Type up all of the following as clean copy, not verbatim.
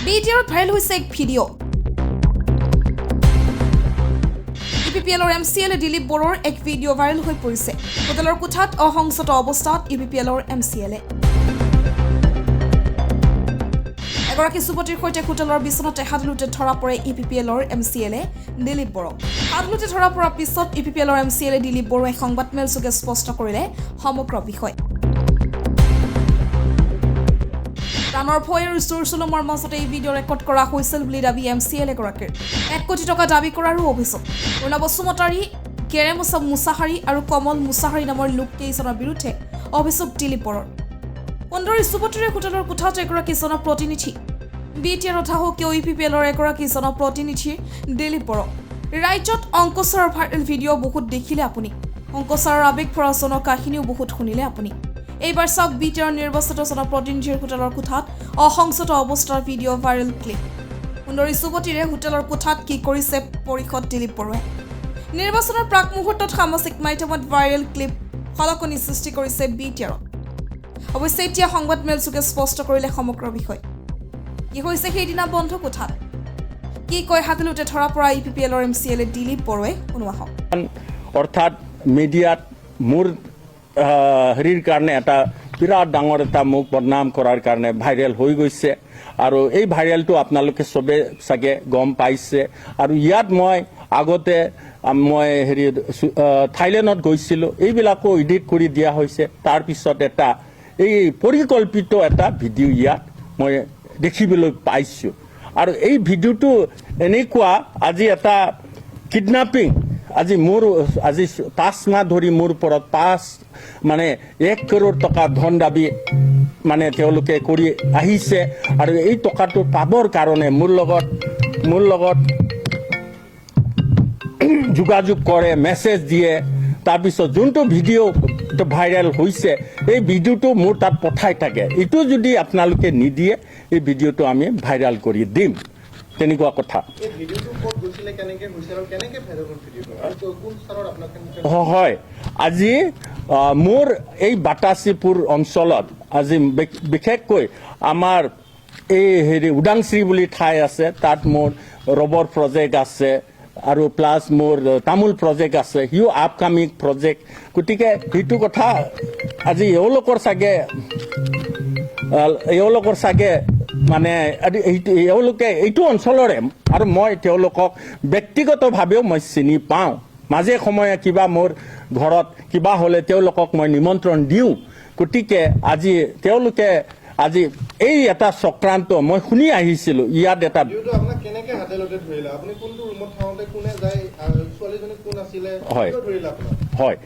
বিটিআৰত ভাইৰেল হৈছে এক ভিডিঅ' ইউপিপিএলৰ এমচিএলে দিলীপ বড়োৰ এক ভিডিঅ' ভাইৰেল হৈ পৰিছে। হোটেলৰ কোঠাত অসংযত অৱস্থাত ইউপিপিএলৰ এমচিএলে এগৰাকী যুৱতীৰ সৈতে হোটেলৰ বিচনাতে হাতলোতে ধৰা পৰে ইউপিপিএলৰ এমচিএলে দিলীপ বড়ো। হাতলোতে ধৰা পৰাৰ পিছত ইউপিপিএলৰ এমচিএলে দিলীপ বড়োৱে সংবাদমেলযোগে স্পষ্ট কৰিলে সমগ্ৰ বিষয়। প্ৰাণৰ ভয় আৰু চোৰ চুলমৰ মাজতে এই ভিডিঅ' ৰেকৰ্ড কৰা হৈছিল বুলি দাবী এমচিএল এগৰাকীৰ। 1 কোটি টকা দাবী কৰাৰো অভিযোগ। অৰ্ণৱ বসুমতাৰী, কেৰেম মুছাহাৰী আৰু কমল মুছাহাৰী নামৰ লোককেইজনৰ বিৰুদ্ধে অভিযোগ দিলীপ বড়োৰ। 15 যুৱতীৰে হোটেলৰ কোঠাত এগৰাকী জনপ্ৰতিনিধি। বিটিআৰত কিয় ইউপিপিএলৰ এগৰাকী জনপ্ৰতিনিধি দিলীপ বড়ো। ৰাজ্যত অংকুচাৰৰ ভাইৰেল ভিডিঅ' বহুত দেখিলে আপুনি। অংকুচাৰৰ আৱেগভৰা জনকাহিনীও বহুত শুনিলে আপুনি। এইবাৰ চাওক বিটিআৰ নিৰ্বাচিত জনপ্ৰতিনিধিৰ হোটেলৰ কোঠাত অসংযত অৱস্থাৰ ভিডিঅ' ভাইৰেল ক্লিপ। 15 যুৱতীৰে হোটেলৰ কোঠাত কি কৰিছে পৰিষদ দিলীপ বড়োৱে। নিৰ্বাচনৰ প্ৰাক মুহূৰ্তত সামাজিক মাধ্যমত ভাইৰেল ক্লিপ খলকনি সৃষ্টি কৰিছে বিটিআৰত। অৱশ্যে এতিয়া সংবাদমেলযোগে স্পষ্ট কৰিলে সমগ্ৰ বিষয়। কি হৈছে সেইদিনা বন্ধ কোঠাত, কি কয় হাতলোতে ধৰা পৰা ইউপিপিএলৰ এমচিএলে দিলীপ বড়োৱে শুনোৱা হওক। অৰ্থাৎ মিডিয়াত মোৰ হেৰিৰ কাৰণে এটা বিৰাট ডাঙৰ এটা মোক বদনাম কৰাৰ কাৰণে ভাইৰেল হৈ গৈছে আৰু এই ভাইৰেলটো আপোনালোকে চবে চাগে গম পাইছে। আৰু ইয়াত মই আগতে মই থাইলেণ্ডত গৈছিলোঁ, এইবিলাকো এডিট কৰি দিয়া হৈছে। তাৰপিছত এটা এই পৰিকল্পিত এটা ভিডিঅ' ইয়াত মই দেখিবলৈ পাইছোঁ। আৰু এই ভিডিঅ'টো এনেকুৱা, আজি এটা কিডনাপিং, আজি 5 মাহ ধৰি মোৰ ওপৰত 1 কৰোৰ টকা ধন দাবী তেওঁলোকে কৰি আহিছে। আৰু এই টকাটো পাবৰ কাৰণে মোৰ লগত যোগাযোগ কৰে, মেছেজ দিয়ে। তাৰপিছত যোনটো ভিডিঅ' ভাইৰেল হৈছে এই ভিডিঅ'টো মোৰ তাত পঠাই থাকে। এইটো যদি আপোনালোকে নিদিয়ে এই ভিডিঅ'টো আমি ভাইৰেল কৰি দিম, তেনেকুৱা কথা। হয়, আজি মোৰ এই বাটাচীপুৰ অঞ্চলত আজি বিশেষকৈ আমাৰ এই উদাংশ্ৰী বুলি ঠাই আছে, তাত মোৰ ৰবৰ প্ৰজেক্ট আছে আৰু প্লাছ মোৰ তামোল প্ৰজেক্ট আছে, সিও আপকামিং প্ৰজেক্ট। গতিকে সেইটো কথা আজি এওঁলোকৰ চাগে এওঁলোকে এইটো অঞ্চলৰে, আৰু মই তেওঁলোকক ব্যক্তিগতভাৱেও মই চিনি পাওঁ। মাজে সময়ে কিবা মোৰ ঘৰত কিবা হ'লে তেওঁলোকক মই নিমন্ত্ৰণ দিওঁ। গতিকে তেওঁলোকে আজি এই এটা চক্ৰান্ত মই শুনি আহিছিলোঁ। ইয়াত এটা হয়,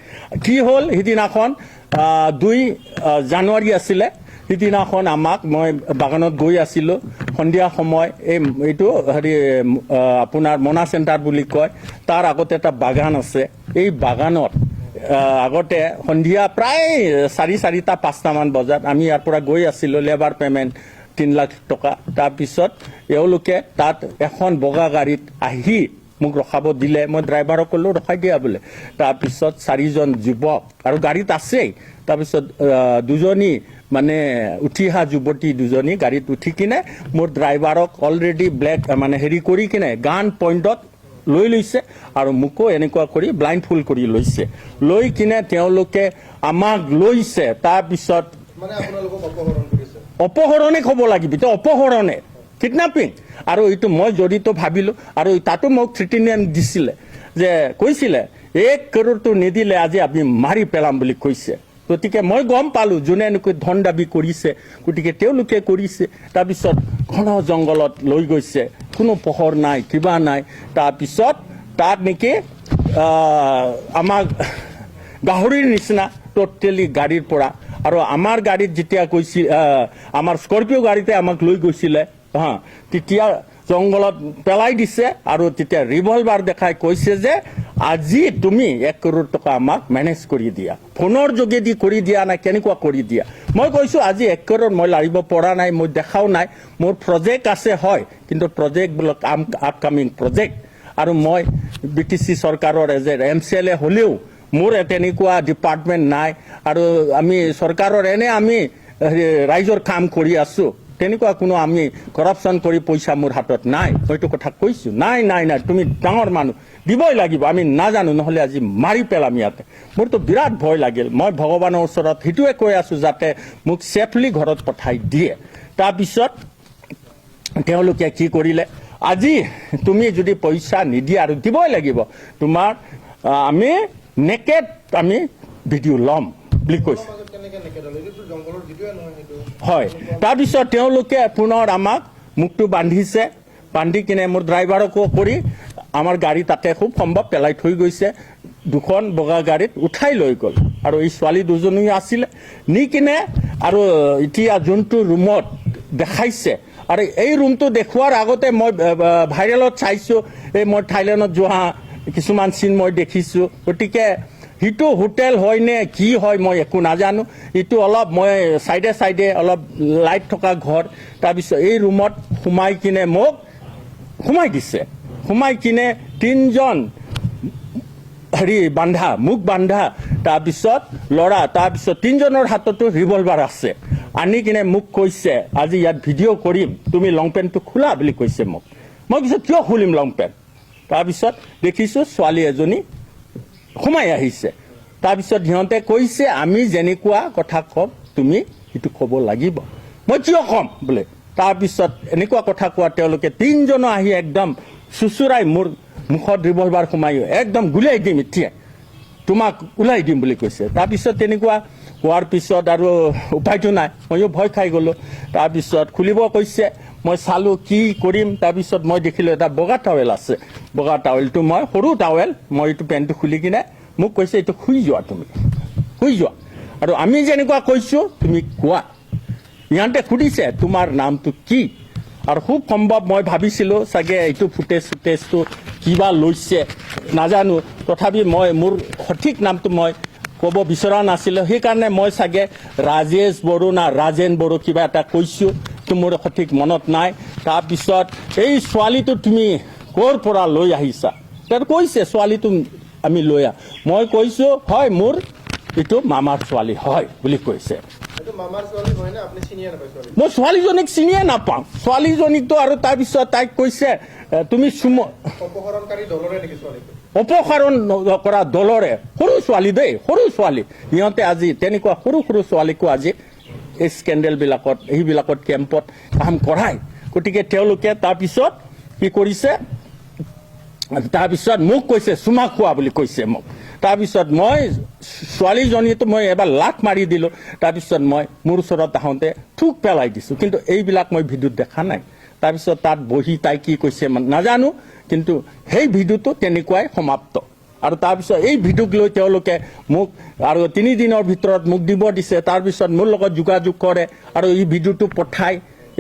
কি হ'ল, সিদিনাখন 2 জানুৱাৰী আছিলে। সিদিনাখন মই বাগানত গৈ আছিলোঁ সন্ধিয়া সময়। এইটো আপোনাৰ মনা চেণ্টাৰ বুলি কয়, তাৰ আগতে এটা বাগান আছে। এই বাগানত আগতে সন্ধিয়া প্ৰায় 4:05মান বজাত আমি ইয়াৰ পৰা গৈ আছিলোঁ। লেবাৰ পে'মেণ্ট 3 লাখ টকা। তাৰপিছত এওঁলোকে তাত এখন বগা গাড়ীত আহি মোক ৰখাব দিলে। মই ড্ৰাইভাৰক ক'লোঁ ৰখাই দিয়া বোলে। তাৰপিছত 4জন যুৱক আৰু গাড়ীত আছেই। তাৰপিছত 2জনী উঠি অহা যুৱতী 2জনী গাড়ীত উঠি কিনে মোৰ ড্ৰাইভাৰক অলৰেডি হেৰি কৰি কিনে গান পইণ্টত লৈ লৈছে আৰু মোকো এনেকুৱা কৰি ব্লাইণ্ড ফুল কৰি লৈছে। লৈ কিনে তেওঁলোকে আমাক লৈছে। তাৰপিছত অপহৰণে ক'ব লাগিব, অপহৰণে, কিডনাপিং। আৰু এইটো মই জড়িত ভাবিলোঁ। আৰু তাতো মোক থ্ৰেটেনিং দিছিলে, যে কৈছিলে 1 কৰোৰটো নিদিলে আজি আপুনি মাৰি পেলাম বুলি কৈছে। গতিকে মই গম পালোঁ যোনে এনেকৈ ধন দাবী কৰিছে, গতিকে তেওঁলোকে কৰিছে। তাৰপিছত ঘন জংঘলত লৈ গৈছে, কোনো পোহৰ নাই, কিবা নাই। তাৰপিছত তাত নেকি আমাক গাহৰিৰ নিচিনা টোটেলি গাড়ীৰ পৰা, আৰু আমাৰ গাড়ীত যেতিয়া গৈছিল, আমাৰ স্কৰপিঅ' গাড়ীতে আমাক লৈ গৈছিলে, তেতিয়া জংঘলত পেলাই দিছে। আৰু তেতিয়া ৰিভলভাৰ দেখাই কৈছে যে আজি তুমি 1 কৰোৰ টকা আমাক মেনেজ কৰি দিয়া, ফোনৰ যোগেদি কৰি দিয়া নাই, কেনেকুৱা কৰি দিয়া। মই কৈছোঁ আজি 1 কৰোৰ মই লাৰিব পৰা নাই, মই দেখাও নাই। মোৰ প্ৰজেক্ট আছে হয়, কিন্তু প্ৰজেক্টবিলাক আপকামিং প্ৰজেক্ট। আৰু মই BTC চৰকাৰৰ এমচিএলএ হ'লেও মোৰ তেনেকুৱা ডিপাৰ্টমেণ্ট নাই। আৰু আমি চৰকাৰৰ আমি ৰাইজৰ কাম কৰি আছোঁ। তেনেকুৱা কোনো আমি কৰাপশ্যন কৰি পইচা মোৰ হাতত নাই মই এইটো কথা কৈছোঁ নাই নাই নাই তুমি ডাঙৰ মানুহ দিবই লাগিব আমি নাজানো নহ'লে আজি মাৰি পেলাম ইয়াতে মোৰতো বিৰাট ভয় লাগিল মই ভগৱানৰ ওচৰত সেইটোৱে কৈ আছোঁ যাতে মোক ছেফলি ঘৰত পঠাই দিয়ে তাৰপিছত তেওঁলোকে কি কৰিলে আজি তুমি যদি পইচা নিদিয়া আৰু দিবই লাগিব তোমাৰ আমি নেকেট আমি ভিডিঅ' ল'ম বুলি কৈছে হয় তাৰপিছত তেওঁলোকে পুনৰ আমাক মুখটো বান্ধিছে বান্ধি কিনে মোৰ ড্ৰাইভাৰকো কৰি আমাৰ গাড়ী তাতে খুব সম্ভৱ পেলাই থৈ গৈছে দুখন বগা গাড়ীত উঠাই লৈ গ'ল আৰু এই ছোৱালী দুজনী আছিলে নি কিনে আৰু এতিয়া যোনটো ৰুমত দেখাইছে আৰু এই ৰুমটো দেখুৱাৰ আগতে মই ভাইৰেলত চাইছোঁ এই মই থাইলেণ্ডত যোৱা কিছুমান চিন মই দেখিছোঁ গতিকে সিটো হোটেল হয় নে কি হয় মই একো নাজানো ইটো অলপ মই চাইডে চাইডে অলপ লাইট থকা ঘৰ তাৰপিছত এই ৰুমত সোমাই কিনে মোক সোমাই দিছে সোমাই কিনে তিনিজন বান্ধা মুখ বান্ধা তাৰপিছত ল'ৰা তাৰপিছত তিনিজনৰ হাততো ৰিভলভাৰ আছে আনি কিনে মোক কৈছে আজি ইয়াত ভিডিঅ' কৰিম তুমি লং পেণ্টটো খোলা বুলি কৈছে মোক মই কৈছোঁ কিয় খুলিম লং পেণ্ট তাৰপিছত দেখিছোঁ ছোৱালী এজনী সোমাই আহিছে তাৰপিছত সিহঁতে কৈছে আমি যেনেকুৱা কথা ক'ম তুমি সেইটো ক'ব লাগিব মই কিয় ক'ম বোলে তাৰপিছত এনেকুৱা কথা কোৱা তেওঁলোকে তিনিজনো আহি একদম চুচুৰাই মোৰ মুখত ৰিভলভাৰ সোমাই একদম গুলিয়াই দিম এতিয়া তোমাক ওলাই দিম বুলি কৈছে তাৰপিছত তেনেকুৱা কোৱাৰ পিছত আৰু উপায়টো নাই ময়ো ভয় খাই গ'লোঁ তাৰপিছত খুলিব কৈছে মই চালোঁ কি কৰিম তাৰপিছত মই দেখিলোঁ এটা বগা টাৱেল আছে বগা টাৱেলটো মই সৰু টাৱেল মই এইটো পেণ্টটো খুলি কিনে মোক কৈছে এইটো শুই যোৱা তুমি শুই যোৱা আৰু আমি যেনেকুৱা কৈছোঁ তুমি কোৱা ইহঁতে সুধিছে তোমাৰ নামটো কি আৰু খুব সম্ভৱ মই ভাবিছিলোঁ চাগে এইটো ফুটেজটো কিবা লৈছে নাজানো তথাপি মই মোৰ সঠিক নামটো মই ক'ব বিচৰা নাছিলোঁ সেইকাৰণে মই চাগে ৰাজেশ বড়ো না ৰাজেন বড়ো কিবা এটা কৈছোঁ তো মোৰ সঠিক মনত নাই তাৰপিছত এই ছোৱালীটো তুমি ক'ৰ পৰা লৈ আহিছা তেওঁ কৈছে ছোৱালীটো আমি লৈ আহ মই কৈছোঁ হয় মোৰ এইটো মামাৰ ছোৱালী হয় বুলি কৈছে মই ছোৱালীজনীক চিনিয়ে নাপাওঁ ছোৱালীজনীকতো আৰু তাৰপিছত তাইক কৈছে তুমি অপসাৰণ কৰা দলৰে সৰু ছোৱালী দেই সৰু ছোৱালী সিহঁতে আজি তেনেকুৱা সৰু সৰু ছোৱালীকো আজি এই স্কেণ্ডেলবিলাকত সেইবিলাকত কেম্পত কাম কৰাই গতিকে তেওঁলোকে তাৰপিছত কি কৰিছে তাৰপিছত মোক কৈছে চুমা খোৱা বুলি কৈছে মোক তাৰপিছত মই ছোৱালীজনীতো মই এবাৰ লাখ মাৰি দিলোঁ তাৰপিছত মই মোৰ ওচৰত আহোঁতে থুক পেলাই দিছোঁ কিন্তু এইবিলাক মই ভিডিঅ'ত দেখা নাই তাৰপিছত তাত বহি তাই কি কৈছে নাজানো কিন্তু সেই ভিডিঅ'টো তেনেকুৱাই সমাপ্ত আৰু তাৰপিছত এই ভিডিঅ'ক লৈ তেওঁলোকে মোক আৰু 3 দিনৰ ভিতৰত মোক দিব দিছে তাৰপিছত মোৰ লগত যোগাযোগ কৰে আৰু এই ভিডিঅ'টো পঠাই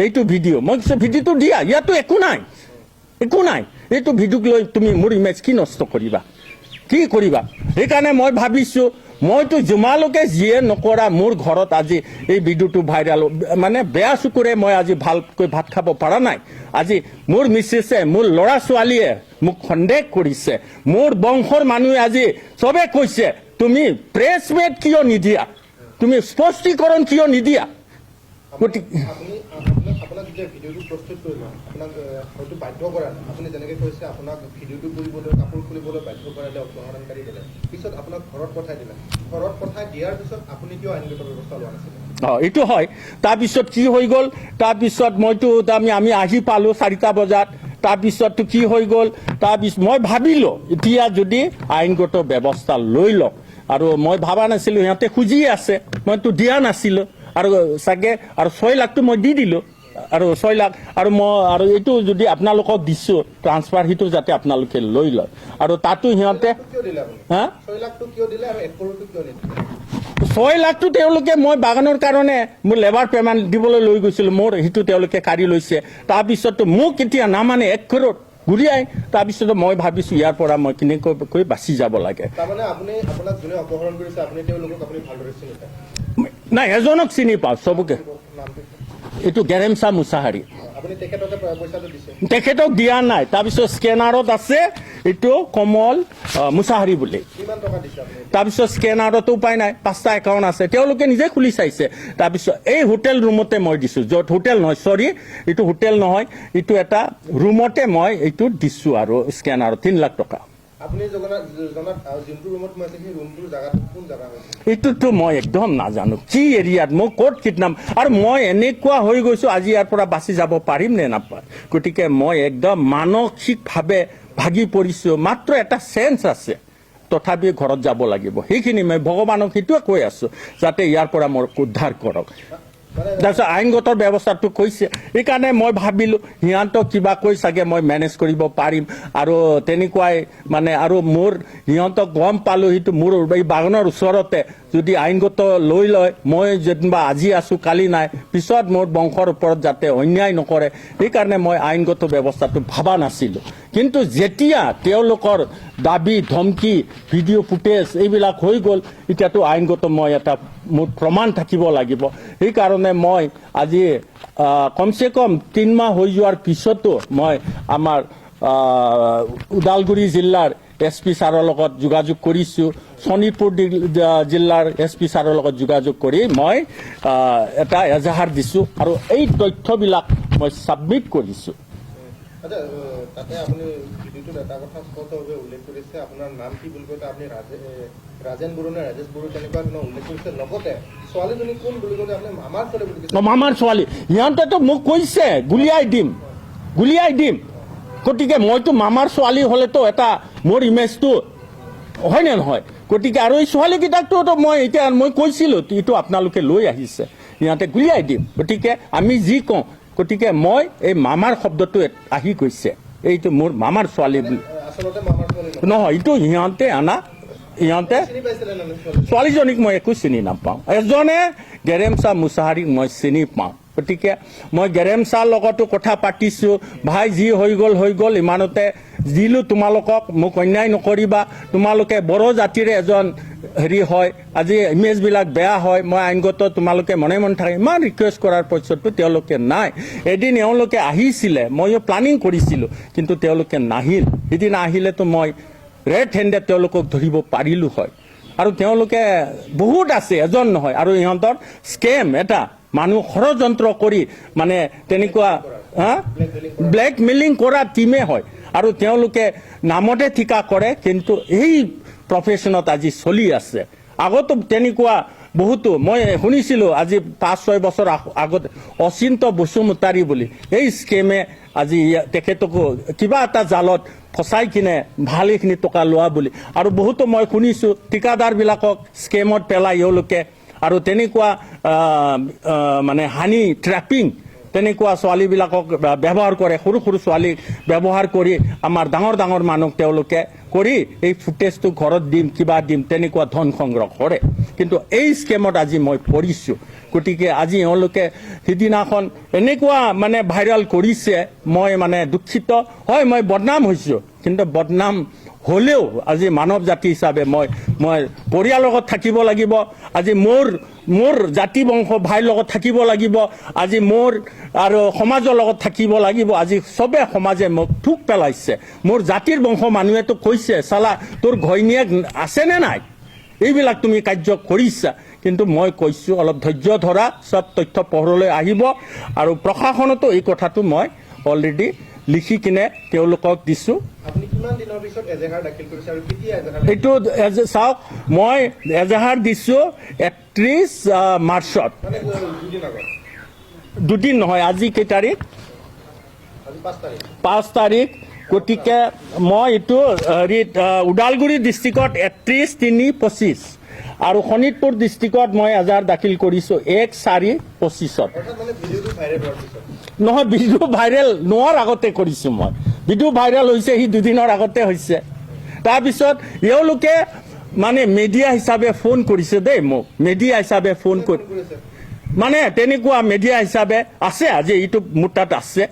এইটো ভিডিঅ' মই কৈছোঁ ভিডিঅ'টো দিয়া ইয়াতো একো নাই এইটো ভিডিঅ'ক লৈ তুমি মোৰ ইমেজ কি নষ্ট কৰিবা কি কৰিবা সেইকাৰণে মই ভাবিছোঁ মইতো জমালৈকে যিয়ে নকৰা মোৰ ঘৰত আজি এই ভিডিঅ'টো ভাইৰেল মানে বেয়া চকুৰে মই আজি ভালকৈ ভাত খাব পৰা নাই আজি মোৰ মিছেছে মোৰ ল'ৰা ছোৱালীয়ে মোক সন্দেহ কৰিছে মোৰ বংশৰ মানুহে আজি চবে কৈছে তুমি প্ৰেছ মেট কিয় নিদিয়া তুমি স্পষ্টীকৰণ কিয় নিদিয়া গতিকে আপোনাক যেতিয়া ভিডিঅ'টো প্ৰস্তুত কৰিলে আপোনাক হয়তো বাধ্য কৰালে আপুনি যেনেকৈ কৈছে আপোনাক ভিডিঅ'টো কৰিবলৈ কাপোৰ খুলিবলৈ বাধ্য কৰালে অপহৰণকাৰী দিলে পিছত আপোনাক ঘৰত পঠাই দিলে ঘৰত পঠাই দিয়াৰ পিছত আপুনি কিয় আইনগত ব্যৱস্থা লোৱা নাছিলে এইটো হয় তাৰপিছত কি হৈ গ'ল তাৰপিছত মইতো আমি আহি পালোঁ 4টা বজাত তাৰপিছততো কি হৈ গ'ল তাৰপিছত মই ভাবিলোঁ এতিয়া যদি আইনগত ব্যৱস্থা লৈ লওক আৰু মই ভাবা নাছিলোঁ সিহঁতে খুজিয়ে আছে মইতো দিয়া নাছিলোঁ আৰু চাগে আৰু 6 লাখটো মই দি দিলোঁ আৰু 6 লাখ আৰু মই আৰু এইটো যদি আপোনালোকক দিছোঁ ট্ৰান্সফাৰ সেইটো যাতে আপোনালোকে লৈ লয় আৰু তাতো সিহঁতে হা 6 লাখটো কিয় দিলে আৰু 1 কৰোৰটো কিয় নিদিলে 6 লাখটো তেওঁলোকে মই বাগানৰ কাৰণে মোৰ লেবাৰ পে'মেণ্ট দিবলৈ লৈ গৈছিলোঁ মোৰ সেইটো তেওঁলোকে কাঢ়ি লৈছে তাৰপিছতো মোক এতিয়া নামানে 1 কৰোৰ ঘূৰিয়াই তাৰপিছত মই ভাবিছোঁ ইয়াৰ পৰা মই কেনেকৈ বাচি যাব লাগে তাৰমানে আপুনি আপোনাক যোনে অপহৰণ কৰিছে আপুনি তেওঁলোকক আপুনি ভালদৰে চিনি পায় নাই এজনক চিনি পাওঁ চবকে এইটো গেৰেমচা মুছাহাৰী আপুনি তেখেতকে পইচাটো দিছে তেখেতক দিয়া নাই তাৰপিছত স্কেনাৰত আছে এইটো কমল মুছাহাৰী বুলি কিমান টকা দিছে আপুনি তাৰপিছত স্কেনাৰতো উপায় নাই 5টা একাউণ্ট আছে তেওঁলোকে নিজে খুলি চাইছে তাৰপিছত এই হোটেল ৰুমতে মই দিছোঁ য'ত হোটেল নহয় চৰি এইটো হোটেল নহয় এইটো এটা ৰুমতে মই এইটো দিছোঁ আৰু স্কেনাৰত 3 লাখ টকা আপুনি জনাত যোনটো ৰুমত সোমাইছে সেই ৰুমটোৰ জাগাটো কোন জাগা হৈছে এইটোতো মই একদম নাজানো কি এৰিয়াত মই ক'ত কিডনাপ আৰু মই এনেকুৱা হৈ গৈছোঁ আজি ইয়াৰ পৰা বাচি যাব পাৰিম নে নাপায় গতিকে মই একদম মানসিকভাৱে ভাগি পৰিছোঁ মাত্ৰ এটা চেঞ্চ আছে তথাপি ঘৰত যাব লাগিব সেইখিনি মই ভগৱানক সেইটোৱে কৈ আছোঁ যাতে ইয়াৰ পৰা মোৰ উদ্ধাৰ কৰক তাৰপিছত আইনগত ব্যৱস্থাটো কৈছে সেইকাৰণে মই ভাবিলোঁ সিহঁতক কিবা কৈ চাগে মই মেনেজ কৰিব পাৰিম আৰু তেনেকুৱাই মানে আৰু মোৰ সিহঁতক গম পালোঁ সেইটো মোৰ এই বাগানৰ ওচৰতে যদি আইনগত লৈ লয় মই যেনিবা আজি আছোঁ কালি নাই পিছত মোৰ বংশৰ ওপৰত যাতে অন্যায় নকৰে সেইকাৰণে মই আইনগত ব্যৱস্থাটো ভবা নাছিলোঁ কিন্তু যেতিয়া তেওঁলোকৰ দাবী ধমকি ভিডিঅ' ফুটেজ এইবিলাক হৈ গ'ল এতিয়াতো আইনগত মই এটা মোৰ প্ৰমাণ থাকিব লাগিব সেইকাৰণে মই আজি কমচে কম 3 মাহ হৈ যোৱাৰ পিছতো মই আমাৰ ওদালগুৰি জিলাৰ SP ছাৰৰ লগত যোগাযোগ কৰিছোঁ শোণিতপুৰ জিলাৰ SP ছাৰৰ লগত যোগাযোগ কৰি মই এটা এজাহাৰ দিছোঁ আৰু এই তথ্যবিলাক মই ছাবমিট কৰিছোঁ আচ্ছা তাতে আপুনি ভিডিঅ'টোত এটা কথা স্পষ্টভাৱে উল্লেখ কৰিছে আপোনাৰ নাম কি বুলি কওঁতে আপুনি ৰাজেন বড়ো নে ৰাজেশ বড়ো তেনেকুৱা ধৰণৰ উল্লেখ কৰিছে লগতে ছোৱালীজনী কোন বুলি কওঁতে আপুনি মামাৰ ছোৱালী বুলি কৈছে মামাৰ ছোৱালী সিহঁতেতো মোক কৈছে গুলিয়াই দিম গতিকে মইতো মামাৰ ছোৱালী হ'লেতো এটা মোৰ ইমেজটো হয়নে নহয় গতিকে আৰু এই ছোৱালীকেইটাকতো মই এতিয়া মই কৈছিলোঁ এইটো আপোনালোকে লৈ আহিছে সিহঁতে গুলিয়াই দিম গতিকে আমি যি কওঁ গতিকে মই এই মামাৰ শব্দটো আহি গৈছে এইটো মোৰ মামাৰ ছোৱালী বুলি আচলতে মামাৰ ছোৱালী নহয় এইটো সিহঁতে আনা সিহঁতে চিনি পাইছিলে নে ছোৱালী ছোৱালীজনীক মই একো চিনি নাপাওঁ এজনে গেৰেমচা মুছাহাৰীক মই চিনি পাওঁ গতিকে মই গেৰেমচাৰ লগতো কথা পাতিছোঁ ভাই যি হৈ গ'ল ইমানতে দিলোঁ তোমালোকক মোক অন্যায় নকৰিবা তোমালোকে বড়ো জাতিৰে এজন হেৰি হয় আজি ইমেজবিলাক বেয়া হয় মই আইনগত তোমালোকে মনে থাকে ইমান ৰিকুৱেষ্ট কৰাৰ পিছতো তেওঁলোকে নাই এদিন এওঁলোকে আহিছিলে ময়ো প্লানিং কৰিছিলোঁ কিন্তু তেওঁলোকে নাহিল সিদিনা আহিলেতো মই ৰেড হেণ্ডেড তেওঁলোকক ধৰিব পাৰিলোঁ হয় আৰু তেওঁলোকে বহুত আছে এজন নহয় আৰু ইহঁতৰ স্কেম এটা মানুহ ষড়যন্ত্ৰ কৰি মানে তেনেকুৱা ব্লেকমেইলিং কৰা টিমে হয় আৰু তেওঁলোকে নামতে ঠিকা কৰে কিন্তু এই প্ৰফেশ্যনত আজি চলি আছে আগতো তেনেকুৱা বহুতো মই শুনিছিলোঁ আজি 5-6 বছৰ আগত অচিন্ত বসুমতাৰী বুলি এই স্কেমে আজি তেখেতকো কিবা এটা জালত ফচাই কিনে ভালেখিনি টকা লোৱা বুলি আৰু বহুতো মই শুনিছোঁ ঠিকাদাৰবিলাকক স্কেমত পেলাই এওঁলোকে আৰু তেনেকুৱা মানে হানি ট্ৰেপিং তেনেকুৱা ছোৱালীবিলাকক ব্যৱহাৰ কৰে সৰু ছোৱালীক ব্যৱহাৰ কৰি আমাৰ ডাঙৰ মানুহক তেওঁলোকে কৰি এই ফুটেজটো ঘৰত দিম কিবা দিম তেনেকুৱা ধন সংগ্ৰহ কৰে কিন্তু এই স্কেমত আজি মই পৰিছোঁ গতিকে আজি এওঁলোকে সিদিনাখন এনেকুৱা মানে ভাইৰেল কৰিছে মই মানে দুখিত হয় মই বদনাম হৈছোঁ কিন্তু বদনাম হ'লেও আজি মানৱ জাতি হিচাপে মই পৰিয়ালৰ লগত থাকিব লাগিব আজি মোৰ জাতি বংশ ভাইৰ লগত থাকিব লাগিব আজি মোৰ আৰু সমাজৰ লগত থাকিব লাগিব আজি চবে সমাজে মোক থুক পেলাইছে মোৰ জাতিৰ বংশ মানুহেতো কৈছে চালা তোৰ ঘৈণীয়েক আছেনে নাই এইবিলাক তুমি কাৰ্য কৰিছা কিন্তু মই কৈছোঁ অলপ ধৈৰ্য ধৰা চব তথ্য পোহৰলৈ আহিব আৰু প্ৰশাসনতো এই কথাটো মই অলৰেডি লিখি কিনে তেওঁলোকক দিছোঁ আপুনি কিমান দিনৰ পিছত এজাহাৰ দাখিল কৰিছে আৰু কেতিয়া এজাহাৰ এইটো চাওক মই এজাহাৰ দিছোঁ 31 মাৰ্চত মানে দুদিন আগত দুদিন নহয় আজি কেই তাৰিখ আজি 5 তাৰিখ 5 তাৰিখ গতিকে মই এইটো হেৰিত ওদালগুৰি ডিষ্ট্ৰিক্টত 31/3/25 আৰু শোণিতপুৰ ডিষ্ট্ৰিক্টত মই এজাহাৰ দাখিল কৰিছোঁ 1/4/25 অৰ্থাৎ মানে ভিডিঅ'টো ভাইৰেল হোৱাৰ পিছত নহয় ভিডিঅ' ভাইৰেল নোহোৱাৰ আগতে কৰিছোঁ মই ভিডিঅ' ভাইৰেল হৈছে সি দুদিনৰ আগতে হৈছে তাৰপিছত এওঁলোকে মানে মিডিয়া হিচাপে ফোন কৰিছে দেই মোক মিডিয়া হিচাপে ফোন কৰি কৰিছে মানে তেনেকুৱা মিডিয়া হিচাপে আছে আজি এইটো মোৰ তাত আছে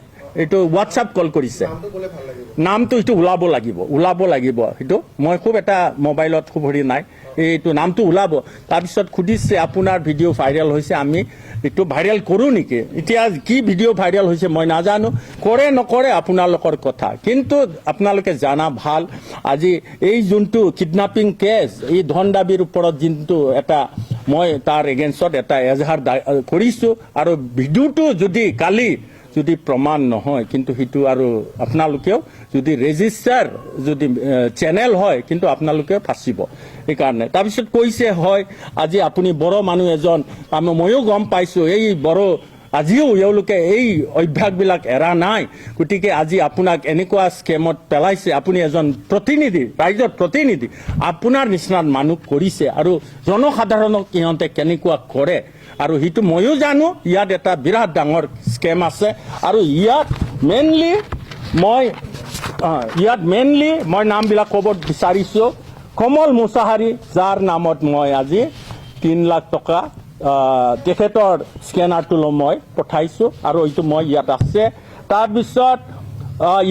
এইটো হোৱাটছআপ কল কৰিছে নামটো ক'লে ভাল লাগিব নামটো এইটো ওলাব লাগিব সেইটো মই খুব এটা মোবাইলত খুব হেৰি নাই এইটো নামটো ওলাব তাৰপিছত সুধিছে আপোনাৰ ভিডিঅ' ভাইৰেল হৈছে আমি এইটো ভাইৰেল কৰোঁ নেকি এতিয়া কি ভিডিঅ' ভাইৰেল হৈছে মই নাজানো কৰে নকৰে আপোনালোকৰ কথা কিন্তু আপোনালোকে জানা ভাল আজি এই যোনটো কিডনাপিং কেছ এই ধন দাবীৰ ওপৰত যোনটো এটা মই তাৰ এগেইনষ্টত এটা এজাহাৰ কৰিছোঁ আৰু ভিডিঅ'টো যদি কালি যদি প্ৰমাণ নহয় কিন্তু সেইটো আৰু আপোনালোকেও যদি ৰেজিষ্টাৰ যদি চেনেল হয় কিন্তু আপোনালোকেও ফাঁচিব সেইকাৰণে তাৰপিছত কৈছে হয় আজি আপুনি বড় মানুহ এজন ময়ো গম পাইছোঁ এই বড় আজিও এওঁলোকে এই অভ্যাসবিলাক এৰা নাই গতিকে আজি আপোনাক এনেকুৱা স্কেমত পেলাইছে আপুনি এজন প্ৰতিনিধি ৰাইজৰ প্ৰতিনিধি আপোনাৰ নিচিনা মানুহ কৰিছে আৰু জনসাধাৰণক সিহঁতে কেনেকুৱা কৰে আৰু সেইটো ময়ো জানো ইয়াত এটা বিৰাট ডাঙৰ স্কেম আছে আৰু ইয়াত মেইনলি মই নামবিলাক ক'ব বিচাৰিছোঁ কমল মুছাহাৰী যাৰ নামত মই আজি 3 লাখ টকা তেখেতৰ স্কেনাৰটো মই পঠাইছোঁ আৰু এইটো মই ইয়াত আছে তাৰপিছত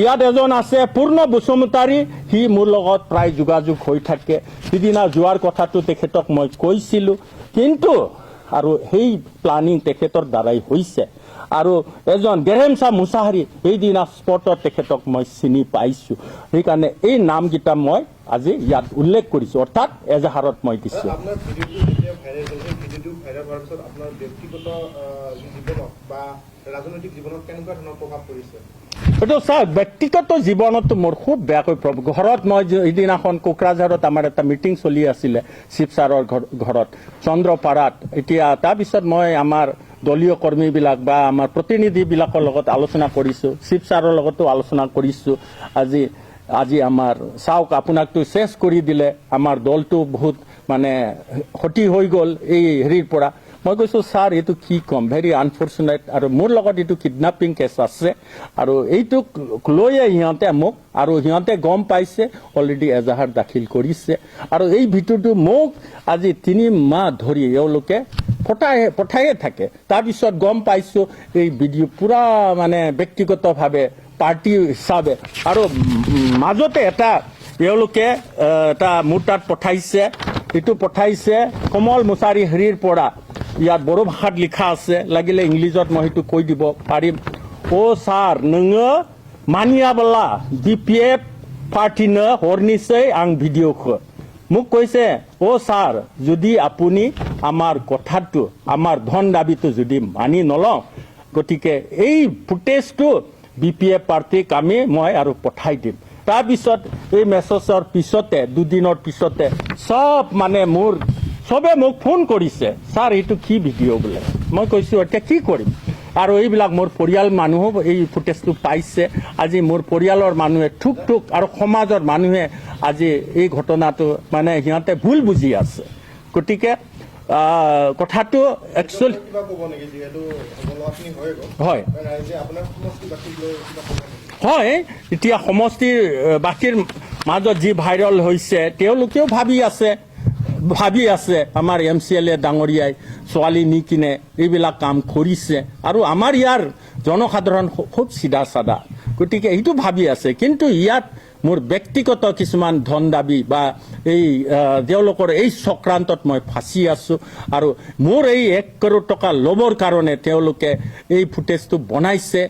ইয়াত এজন আছে পূৰ্ণ বসুমতাৰী সি মোৰ লগত প্ৰায় যোগাযোগ হৈ থাকে সিদিনা যোৱাৰ কথাটো তেখেতক মই কৈছিলোঁ কিন্তু আৰু সেই প্লানিং তেখেতৰ দ্বাৰাই হৈছে আৰু এজন গেৰেমছা মুছাহাৰী সেইদিনা স্পটত তেখেতক মই চিনি পাইছোঁ সেইকাৰণে এই নামকেইটা মই আজি ইয়াত উল্লেখ কৰিছোঁ অৰ্থাৎ এজাহাৰত মই দিছোঁ আপোনাৰ ভিডিঅ'টো যেতিয়া ভাইৰেল হ'ল সেই ভিডিঅ'টো ভাইৰেল হোৱাৰ পিছত আপোনাৰ ব্যক্তিগত জীৱনত বা ৰাজনৈতিক জীৱনত কেনেকুৱা ধৰণৰ প্ৰভাৱ পৰিছে এইটো চাওক ব্যক্তিগত জীৱনতো মোৰ খুব বেয়াকৈ প্ৰভাৱ ঘৰত মই সেইদিনাখন কোকৰাঝাৰত আমাৰ এটা মিটিং চলি আছিলে শিৱ ছাৰৰ ঘৰত চন্দ্ৰপাৰাত এতিয়া তাৰপিছত মই আমাৰ দলীয় কৰ্মীবিলাক বা আমাৰ প্ৰতিনিধিবিলাকৰ লগত আলোচনা কৰিছোঁ শিৱ ছাৰৰ লগতো আলোচনা কৰিছোঁ আজি আমাৰ চাওক আপোনাকতো চেছ কৰি দিলে আমাৰ দলটো বহুত মানে ক্ষতি হৈ গ'ল এই হেৰিৰ পৰা মই কৈছোঁ ছাৰ এইটো কি ক'ম ভেৰি আনফৰ্চুনেট আৰু মোৰ লগত এইটো কিডনাপিং কেছ আছে আৰু এইটোক লৈয়ে সিহঁতে মোক আৰু সিহঁতে গম পাইছে অলৰেডি এজাহাৰ দাখিল কৰিছে আৰু এই ভিডিঅ'টো মোক আজি 3 মাহ ধৰি এওঁলোকে পঠায়ে থাকে তাৰপিছত গম পাইছোঁ এই ভিডিঅ' পূৰা মানে ব্যক্তিগতভাৱে পাৰ্টি হিচাপে আৰু মাজতে এটা এওঁলোকে এটা মোৰ তাত পঠাইছে এইটো পঠাইছে কমল মুছাহাৰী হেৰিৰ পৰা ইয়াত বড়ো ভাষাত লিখা আছে লাগিলে ইংলিছত মই সেইটো কৈ দিব পাৰিম ছাৰ नोङो मानियाबोला BPF पार्टीनो हरनिसै आं भिडिअ'खौ মোক কৈছে ছাৰ যদি আপুনি আমাৰ কথাটো আমাৰ ধন দাবীটো যদি মানি নলওঁ গতিকে এই ফুটেজটো BPF পাৰ্টিক মই আৰু পঠাই দিম তাৰপিছত এই মেছেজৰ পিছতে 2 দিনৰ পিছতে সব মানে চবে মোক ফোন কৰিছে ছাৰ এইটো কি ভিডিঅ' বোলে মই কৈছোঁ এতিয়া কি কৰিম আৰু এইবিলাক মোৰ পৰিয়াল মানুহো এই ফুটেজটো পাইছে আজি মোৰ পৰিয়ালৰ মানুহে ঠুক আৰু সমাজৰ মানুহে আজি এই ঘটনাটো মানে সিহঁতে ভুল বুজি আছে গতিকে কথাটো একচুৱেলি হয় হয় এতিয়া সমষ্টিৰ বাকীৰ মাজত যি ভাইৰেল হৈছে তেওঁলোকেও ভাবি আছে আমাৰ MCLA ডাঙৰীয়াই ছোৱালী নি কিনে এইবিলাক কাম কৰিছে আৰু আমাৰ ইয়াৰ জনসাধাৰণ খুব চিধা চাদা গতিকে এইটো ভাবি আছে কিন্তু ইয়াত মোৰ ব্যক্তিগত কিছুমান ধন দাবী বা এই তেওঁলোকৰ এই চক্ৰান্তত মই ফাঁচি আছোঁ আৰু মোৰ এই 1 কৰোৰ টকা ল'বৰ কাৰণে তেওঁলোকে এই ফুটেজটো বনাইছে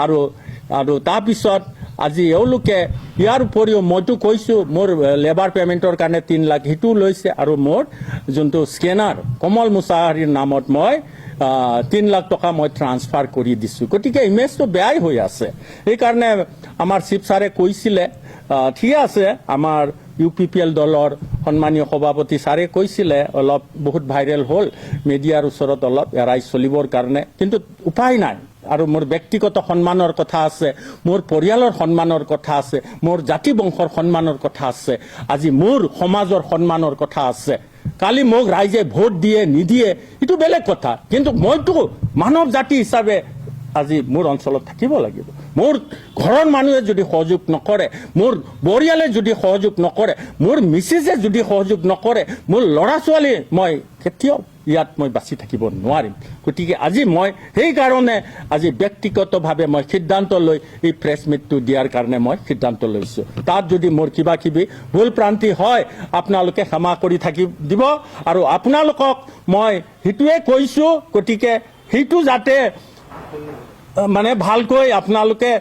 আৰু তাৰপিছত আজি এওঁলোকে ইয়াৰ উপৰিও মইতো কৈছোঁ মোৰ লেবাৰ পেমেণ্টৰ কাৰণে 3 লাখ সেইটো লৈছে আৰু মোৰ যোনটো স্কেনাৰ কমল মুছাহাৰীৰ নামত মই 3 লাখ টকা মই ট্ৰান্সফাৰ কৰি দিছোঁ গতিকে ইমেজটো বেয়াই হৈ আছে সেইকাৰণে আমাৰ শিৱ ছাৰে কৈছিলে ঠিক আছে আমাৰ UPPL দলৰ সন্মানীয় সভাপতি ছাৰে কৈছিলে অলপ বহুত ভাইৰেল হ'ল মিডিয়াৰ ওচৰত অলপ এৰাই চলিবৰ কাৰণে কিন্তু উপায় নাই আৰু মোৰ ব্যক্তিগত সন্মানৰ কথা আছে মোৰ পৰিয়ালৰ সন্মানৰ কথা আছে মোৰ জাতি বংশৰ সন্মানৰ কথা আছে আজি মোৰ সমাজৰ সন্মানৰ কথা আছে কালি মোক ৰাইজে ভোট দিয়ে নিদিয়ে এইটো বেলেগ কথা কিন্তু মইতো মানৱ জাতি হিচাপে আজি মোৰ অঞ্চলত থাকিব লাগিব মোৰ ঘৰৰ মানুহে যদি সহযোগ নকৰে মোৰ পৰিয়ালে যদি সহযোগ নকৰে মোৰ মিছেছে যদি সহযোগ নকৰে মোৰ ল'ৰা ছোৱালী মই কেতিয়াও ইয়াত মই বাচি থাকিব নোৱাৰিম গতিকে আজি মই সেইকাৰণে আজি ব্যক্তিগতভাৱে মই সিদ্ধান্ত লৈ এই প্ৰেছ মিটটো দিয়াৰ কাৰণে মই সিদ্ধান্ত লৈছোঁ তাত যদি মোৰ কিবা কিবি ভুল প্ৰান্তি হয় আপোনালোকে ক্ষমা কৰি দিব আৰু আপোনালোকক মই সেইটোৱে কৈছোঁ গতিকে সেইটো যাতে মানে ভালকৈ আপোনালোকে